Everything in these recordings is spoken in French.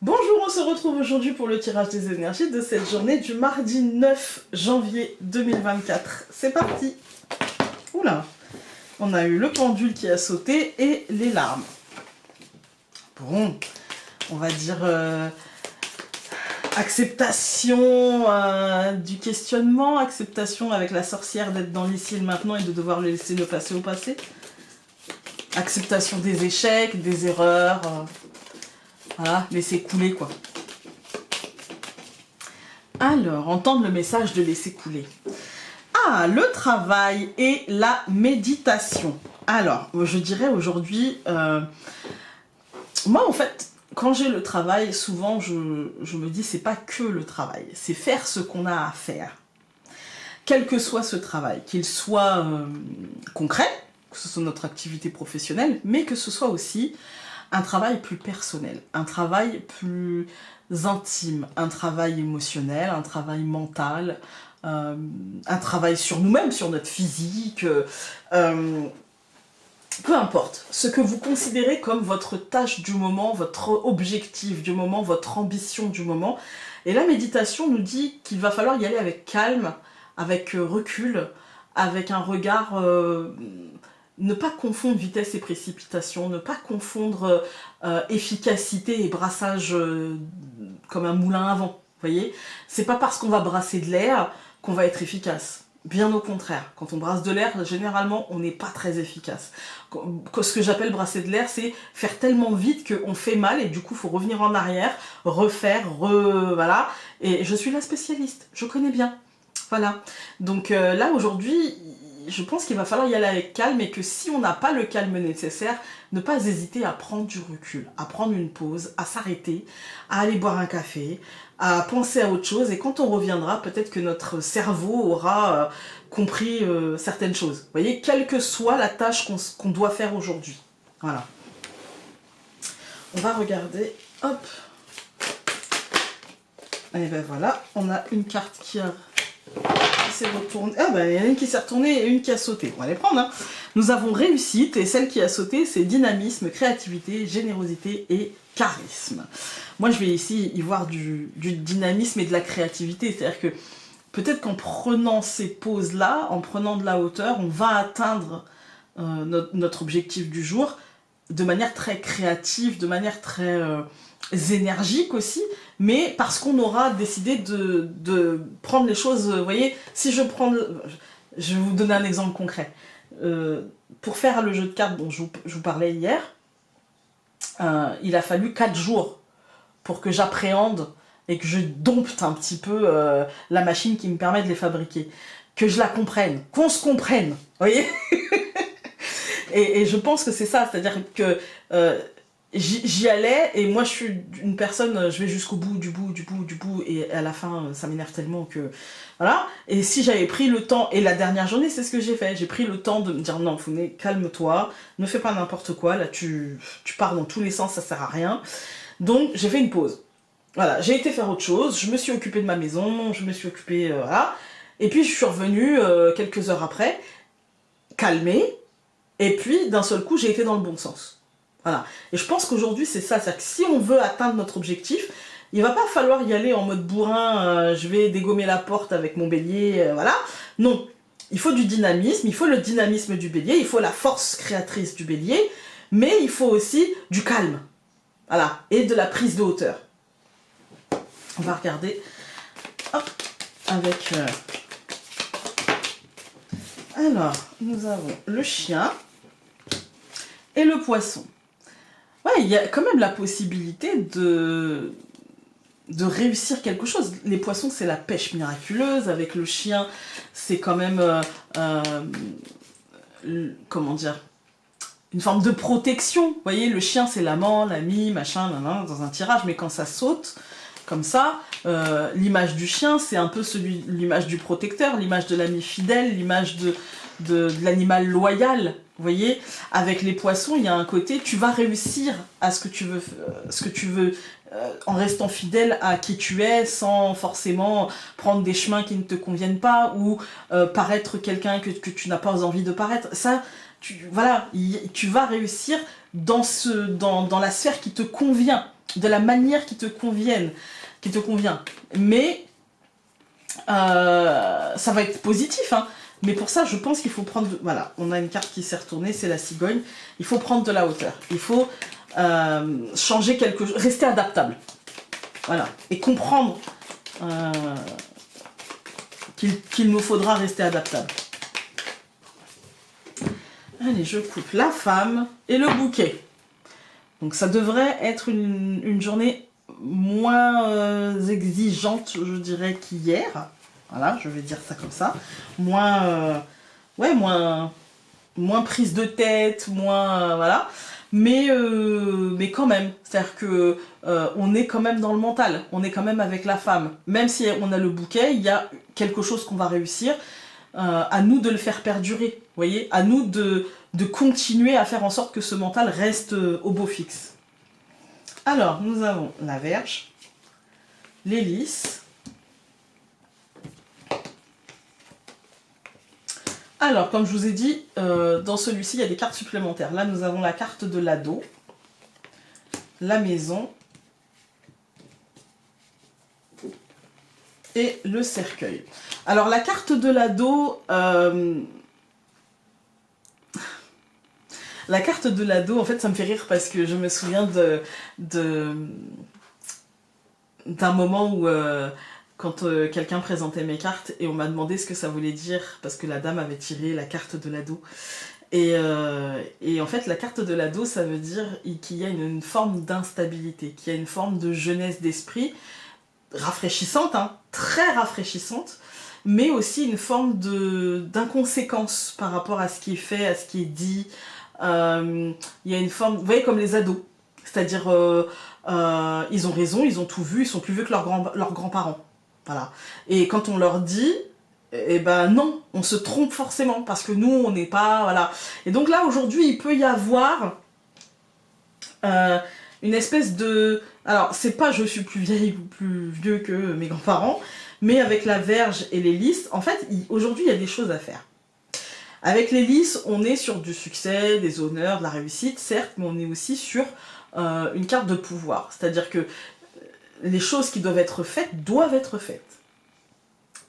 Bonjour, on se retrouve aujourd'hui pour le tirage des énergies de cette journée du mardi 9 janvier 2024. C'est parti. Oula, on a eu le pendule qui a sauté et les larmes. Bon, on va dire acceptation du questionnement, acceptation avec la sorcière d'être dans l'ici et le maintenant et de devoir le laisser le passé au passé. Acceptation des échecs, des erreurs, voilà, laisser couler quoi. Alors, entendre le message de laisser couler. Ah, le travail et la méditation. Alors, je dirais aujourd'hui, moi en fait, quand j'ai le travail, souvent je me dis c'est pas que le travail, c'est faire ce qu'on a à faire. Quel que soit ce travail, qu'il soit concret, que ce soit notre activité professionnelle, mais que ce soit aussi un travail plus personnel, un travail plus intime, un travail émotionnel, un travail mental, un travail sur nous-mêmes, sur notre physique, peu importe, ce que vous considérez comme votre tâche du moment, votre objectif du moment, votre ambition du moment. Et la méditation nous dit qu'il va falloir y aller avec calme, avec recul, avec un regard... ne pas confondre vitesse et précipitation, ne pas confondre efficacité et brassage comme un moulin à vent. Vous voyez, c'est pas parce qu'on va brasser de l'air qu'on va être efficace. Bien au contraire, quand on brasse de l'air, généralement, on n'est pas très efficace. Ce que j'appelle brasser de l'air, c'est faire tellement vite qu'on fait mal et du coup, il faut revenir en arrière, refaire, voilà. Et je suis la spécialiste, je connais bien. Voilà. Donc là, aujourd'hui, je pense qu'il va falloir y aller avec calme et que si on n'a pas le calme nécessaire, ne pas hésiter à prendre du recul, à prendre une pause, à s'arrêter, à aller boire un café, à penser à autre chose. Et quand on reviendra, peut-être que notre cerveau aura compris certaines choses. Vous voyez, quelle que soit la tâche qu'on doit faire aujourd'hui. Voilà. On va regarder. Hop. Et ben voilà, on a une carte qui s'est retournée. Ah ben il y en a une qui s'est retournée et une qui a sauté. On va les prendre. Hein. Nous avons réussite et celle qui a sauté, c'est dynamisme, créativité, générosité et charisme. Moi, je vais ici y voir du dynamisme et de la créativité. C'est-à-dire que peut-être qu'en prenant ces pauses-là, en prenant de la hauteur, on va atteindre notre objectif du jour de manière très créative, de manière très énergique aussi, mais parce qu'on aura décidé de prendre les choses, vous voyez, si je prends... Je vais vous donner un exemple concret. Pour faire le jeu de cartes dont je vous parlais hier, il a fallu 4 jours pour que j'appréhende et que je dompte un petit peu la machine qui me permet de les fabriquer. Que je la comprenne, qu'on se comprenne, vous voyez. Et je pense que c'est ça, c'est-à-dire que j'y allais et moi je suis une personne, je vais jusqu'au bout, du bout, et à la fin ça m'énerve tellement que... Voilà, et si j'avais pris le temps, et la dernière journée c'est ce que j'ai fait, j'ai pris le temps de me dire non, Founé, calme-toi, ne fais pas n'importe quoi, là tu pars dans tous les sens, ça sert à rien. Donc j'ai fait une pause. Voilà, j'ai été faire autre chose, je me suis occupée de ma maison, je me suis occupée, voilà. Et puis je suis revenue quelques heures après, calmée, et puis d'un seul coup j'ai été dans le bon sens. Voilà. Et je pense qu'aujourd'hui c'est ça, c'est-à-dire que si on veut atteindre notre objectif, il va pas falloir y aller en mode bourrin, je vais dégommer la porte avec mon bélier, voilà. Non, il faut du dynamisme, il faut le dynamisme du bélier, il faut la force créatrice du bélier, mais il faut aussi du calme, voilà, et de la prise de hauteur. On va regarder, hop, avec... Alors, nous avons le chien et le poisson. Ouais, il y a quand même la possibilité de réussir quelque chose. Les poissons, c'est la pêche miraculeuse. Avec le chien, c'est quand même... comment dire, une forme de protection. Vous voyez, le chien, c'est l'amant, l'ami, machin, dans un tirage. Mais quand ça saute, comme ça, l'image du chien, c'est un peu l'image du protecteur, l'image de l'ami fidèle, l'image de l'animal loyal. Vous voyez, avec les poissons, il y a un côté, tu vas réussir à ce que tu veux, en restant fidèle à qui tu es, sans forcément prendre des chemins qui ne te conviennent pas, ou paraître quelqu'un que tu n'as pas envie de paraître. Ça, voilà, tu vas réussir dans la sphère qui te convient. de la manière qui te convient. Mais ça va être positif, hein. Mais pour ça, je pense qu'il faut prendre... Voilà, on a une carte qui s'est retournée, c'est la cigogne. Il faut prendre de la hauteur. Il faut changer quelque chose, rester adaptable. Voilà, et comprendre qu'il nous faudra rester adaptable. Allez, je coupe la femme et le bouquet. Donc ça devrait être une journée moins exigeante, je dirais, qu'hier. Voilà, je vais dire ça comme ça. Moins prise de tête, moins... voilà. Mais quand même, c'est-à-dire que on est quand même dans le mental, on est quand même avec la femme. Même si on a le bouquet, il y a quelque chose qu'on va réussir. À nous de le faire perdurer, vous voyez, à nous de continuer à faire en sorte que ce mental reste au beau fixe. Alors, nous avons la Vierge, l'hélice. Alors, comme je vous ai dit, dans celui-ci, il y a des cartes supplémentaires. Là, nous avons la carte de l'ado, la maison et le cercueil. Alors, la carte de l'ado... La carte de l'ado, en fait, ça me fait rire parce que je me souviens d'un moment où... quand quelqu'un présentait mes cartes et on m'a demandé ce que ça voulait dire parce que la dame avait tiré la carte de l'ado. Et en fait, la carte de l'ado, ça veut dire qu'il y a une forme d'instabilité, qu'il y a une forme de jeunesse d'esprit rafraîchissante, hein, très rafraîchissante, mais aussi une forme d'inconséquence par rapport à ce qui est fait, à ce qui est dit. Il y a une forme, vous voyez, comme les ados, c'est-à-dire ils ont raison, ils ont tout vu, ils sont plus vieux que leurs grands-parents. Voilà. Et quand on leur dit, eh ben non, on se trompe forcément, parce que nous, on n'est pas... Voilà. Et donc là, aujourd'hui, il peut y avoir une espèce de... Alors, c'est pas je suis plus vieille ou plus vieux que mes grands-parents, mais avec la Vierge et l'hélice, en fait, aujourd'hui, il y a des choses à faire. Avec l'hélice, on est sur du succès, des honneurs, de la réussite, certes, mais on est aussi sur une carte de pouvoir. C'est-à-dire que les choses qui doivent être faites.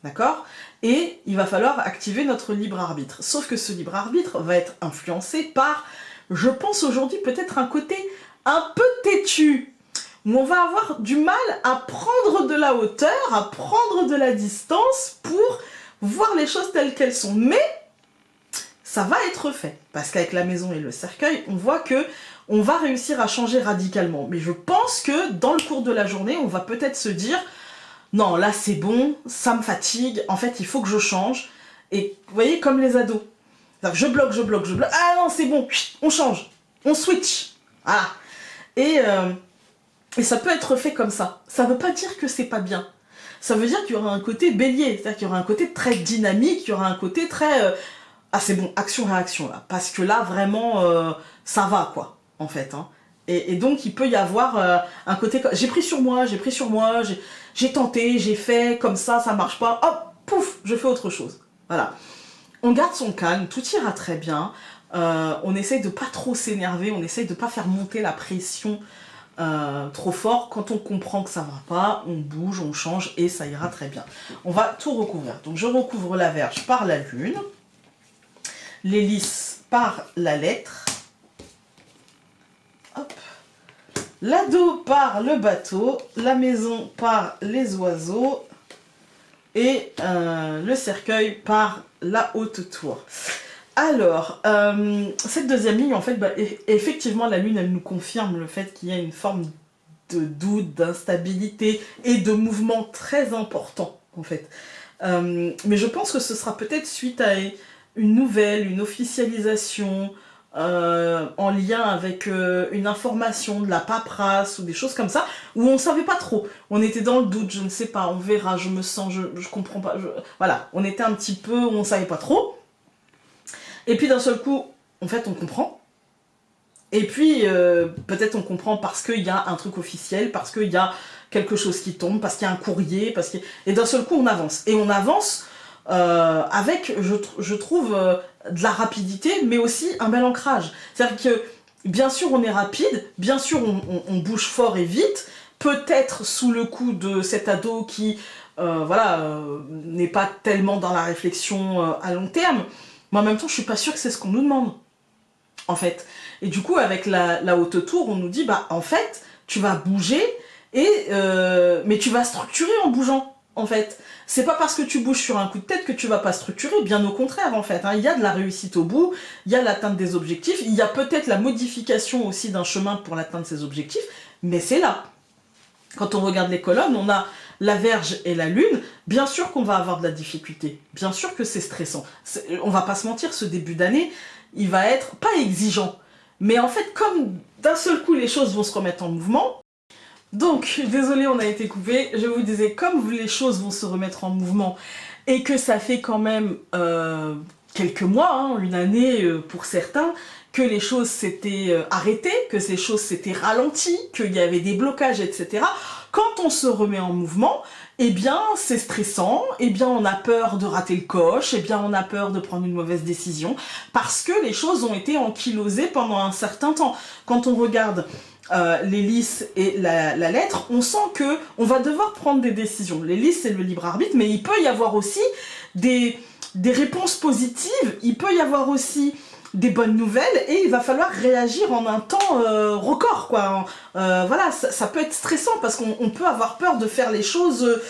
D'accord? Et il va falloir activer notre libre arbitre. Sauf que ce libre arbitre va être influencé par, je pense aujourd'hui, peut-être un côté un peu têtu, où on va avoir du mal à prendre de la hauteur, à prendre de la distance pour voir les choses telles qu'elles sont. Mais ça va être fait, parce qu'avec la maison et le cercueil, on voit que on va réussir à changer radicalement. Mais je pense que dans le cours de la journée, on va peut-être se dire « Non, là c'est bon, ça me fatigue, en fait il faut que je change. » Et vous voyez, comme les ados. Je bloque. Ah non, c'est bon, on change, on switch. Voilà. Et ça peut être fait comme ça. Ça ne veut pas dire que c'est pas bien. Ça veut dire qu'il y aura un côté bélier, c'est-à-dire qu'il y aura un côté très dynamique, il y aura un côté très... ah c'est bon, action-réaction là. Parce que là, vraiment, ça va quoi. En fait, hein. Et donc il peut y avoir un côté... J'ai pris sur moi, j'ai tenté, j'ai fait, comme ça marche pas, hop, pouf, je fais autre chose. Voilà. On garde son calme, tout ira très bien, on essaye de pas trop s'énerver, on essaye de pas faire monter la pression trop fort. Quand on comprend que ça va pas, on bouge, on change et ça ira très bien. On va tout recouvrir. Donc je recouvre la Vierge par la lune, l'hélice par la lettre, hop. L'ado par le bateau, la maison par les oiseaux et le cercueil par la haute tour. Alors, cette deuxième ligne, en fait, bah, effectivement, la lune, elle nous confirme le fait qu'il y a une forme de doute, d'instabilité et de mouvement très important, en fait. Mais je pense que ce sera peut-être suite à une nouvelle, une officialisation, en lien avec une information, de la paperasse ou des choses comme ça, où on ne savait pas trop. On était dans le doute, je ne sais pas, on verra, je me sens, je comprends pas. Voilà, on était un petit peu, on ne savait pas trop. Et puis d'un seul coup, en fait, on comprend. Et puis, peut-être on comprend parce qu'il y a un truc officiel, parce qu'il y a quelque chose qui tombe, parce qu'il y a un courrier, et d'un seul coup, on avance. Et on avance avec, je trouve, de la rapidité, mais aussi un bel ancrage. C'est-à-dire que Bien sûr, on est rapide, bien sûr, on bouge fort et vite, peut-être sous le coup de cet ado qui, n'est pas tellement dans la réflexion à long terme, mais en même temps, je suis pas sûre que c'est ce qu'on nous demande, en fait. Et du coup, avec la haute tour, on nous dit, bah, en fait, tu vas bouger, mais tu vas structurer en bougeant, en fait. C'est pas parce que tu bouges sur un coup de tête que tu vas pas structurer, bien au contraire, en fait. Hein. Il y a de la réussite au bout, il y a l'atteinte des objectifs, il y a peut-être la modification aussi d'un chemin pour l'atteinte de ces objectifs, mais c'est là. Quand on regarde les colonnes, on a la Vierge et la Lune, bien sûr qu'on va avoir de la difficulté, bien sûr que c'est stressant. On va pas se mentir, ce début d'année, il va être pas exigeant, mais en fait, comme d'un seul coup les choses vont se remettre en mouvement, donc, désolé, on a été coupé. Je vous disais, comme les choses vont se remettre en mouvement et que ça fait quand même quelques mois, hein, une année pour certains, que les choses s'étaient arrêtées, que ces choses s'étaient ralenties, qu'il y avait des blocages, etc. Quand on se remet en mouvement, eh bien, c'est stressant, eh bien, on a peur de rater le coche, eh bien, on a peur de prendre une mauvaise décision, parce que les choses ont été ankylosées pendant un certain temps. Quand on regarde l'hélice et la lettre, on sent que on va devoir prendre des décisions. L'hélice, c'est le libre arbitre, mais il peut y avoir aussi des réponses positives, il peut y avoir aussi des bonnes nouvelles, et il va falloir réagir en un temps record, quoi. Voilà, ça peut être stressant, parce qu'on peut avoir peur de faire les choses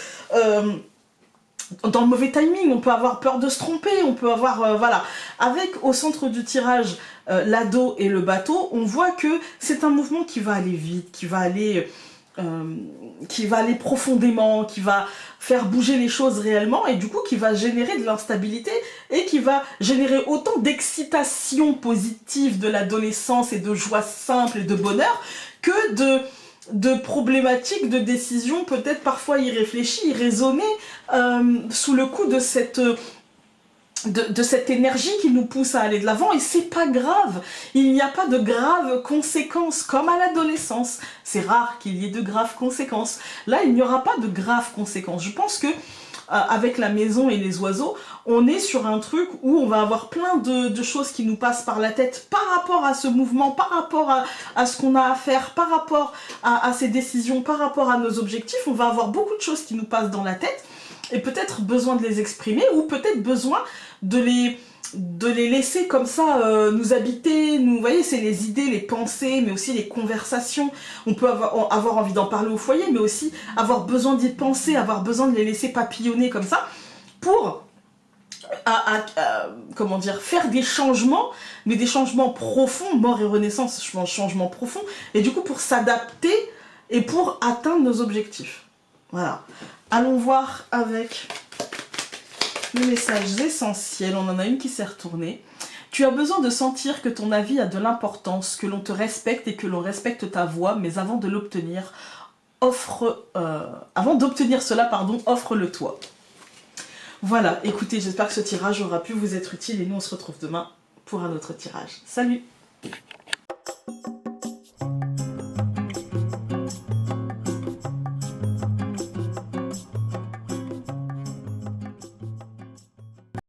dans le mauvais timing, on peut avoir peur de se tromper, on peut avoir... voilà. Avec, au centre du tirage, l'ado et le bateau, on voit que c'est un mouvement qui va aller vite, qui va aller profondément, qui va faire bouger les choses réellement, et du coup qui va générer de l'instabilité, et qui va générer autant d'excitation positive de l'adolescence et de joie simple et de bonheur, que de problématiques, de décisions peut-être parfois irréfléchies, irraisonnées, sous le coup de cette énergie qui nous pousse à aller de l'avant, et c'est pas grave. Il n'y a pas de graves conséquences, comme à l'adolescence. C'est rare qu'il y ait de graves conséquences. Là, il n'y aura pas de graves conséquences. Je pense que avec la maison et les oiseaux, on est sur un truc où on va avoir plein de choses qui nous passent par la tête par rapport à ce mouvement, par rapport à ce qu'on a à faire, par rapport à ces décisions, par rapport à nos objectifs. On va avoir beaucoup de choses qui nous passent dans la tête, et peut-être besoin de les exprimer, ou peut-être besoin de les laisser comme ça nous habiter. Vous voyez, c'est les idées, les pensées, mais aussi les conversations. On peut avoir envie d'en parler au foyer, mais aussi avoir besoin d'y penser, avoir besoin de les laisser papillonner comme ça, pour comment dire, faire des changements, mais des changements profonds, mort et renaissance, changement profond, et du coup pour s'adapter et pour atteindre nos objectifs. Voilà. Allons voir avec les messages essentiels. On en a une qui s'est retournée. Tu as besoin de sentir que ton avis a de l'importance, que l'on te respecte et que l'on respecte ta voix, mais avant d'obtenir cela, offre-le toi. Voilà, écoutez, j'espère que ce tirage aura pu vous être utile, et nous on se retrouve demain pour un autre tirage. Salut!